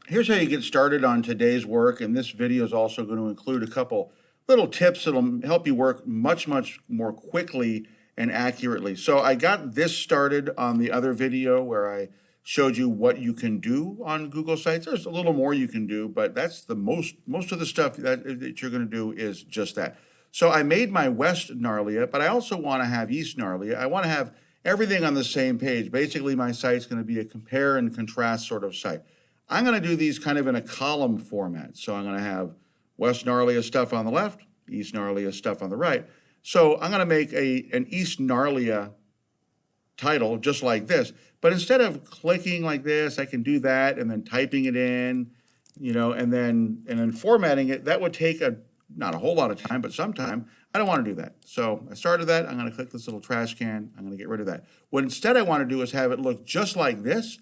Here's how you get started on today's work, and this video is also going to include a couple little tips that'll help you work much more quickly and accurately. So I got this started on the other video where I showed you what you can do on Google Sites. There's a little more you can do, but that's the most of the stuff that you're going to do is just that. So I made my West Narlia, but I also want to have East Narlia. I want to have everything on the same page. Basically, my site's going to be a compare and contrast sort of site. I'm going to do these kind of in a column format. So I'm going to have West Narlia stuff on the left, East Narlia stuff on the right. So I'm going to make an East Narlia title just like this. But instead of clicking like this, I can do that and then typing it in, and then formatting it. That would take not a whole lot of time, but some time. I don't want to do that. So I started that. I'm going to click this little trash can. I'm going to get rid of that. What instead I want to do is have it look just like this,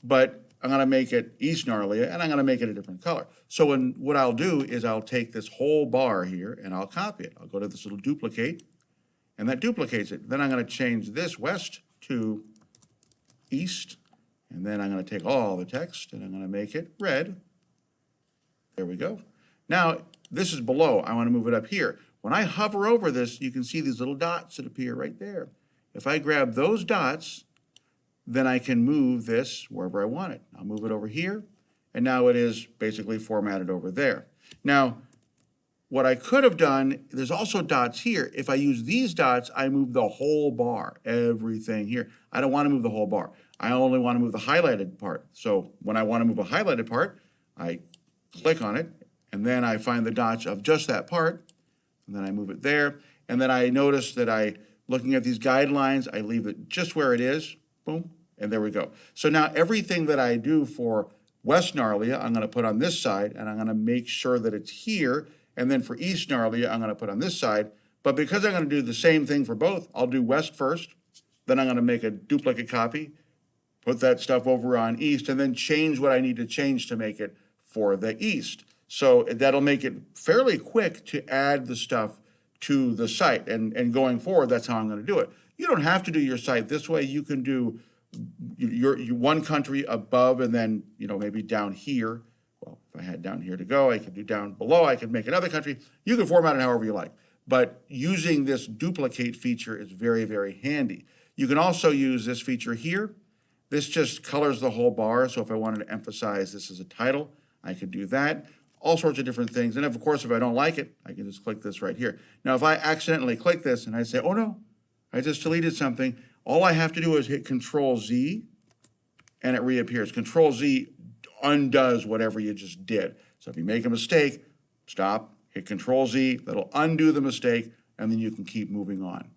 but I'm going to make it East Narlia, and I'm going to make it a different color. So what I'll do is I'll take this whole bar here, and I'll copy it. I'll go to this little duplicate, and that duplicates it. Then I'm going to change this West to East, and then I'm going to take all the text, and I'm going to make it red. There we go. Now, this is below. I want to move it up here. When I hover over this, you can see these little dots that appear right there. If I grab those dots, then I can move this wherever I want it. I'll move it over here, and now it is basically formatted over there. Now, what I could have done, there's also dots here. If I use these dots, I move the whole bar, everything here. I don't want to move the whole bar. I only want to move the highlighted part. So when I want to move a highlighted part, I click on it, and then I find the dots of just that part, and then I move it there. And then I notice that looking at these guidelines, I leave it just where it is, boom, and there we go. So now everything that I do for West Narlia, I'm going to put on this side, and I'm going to make sure that it's here. And then for East Narlia, I'm going to put on this side. But because I'm going to do the same thing for both, I'll do West first. Then I'm going to make a duplicate copy, put that stuff over on East, and then change what I need to change to make it for the East. So that'll make it fairly quick to add the stuff to the site. And going forward, that's how I'm going to do it. You don't have to do your site this way. You can do your one country above and then, maybe down here. Well, if I had down here to go, I could do down below. I could make another country. You can format it however you like. But using this duplicate feature is very, very handy. You can also use this feature here. This just colors the whole bar. So if I wanted to emphasize this as a title, I could do that. All sorts of different things. And of course, if I don't like it, I can just click this right here. Now, if I accidentally click this and I say, oh no, I just deleted something, all I have to do is hit Control-Z, and it reappears. Control-Z undoes whatever you just did. So if you make a mistake, stop, hit Control-Z, that'll undo the mistake, and then you can keep moving on.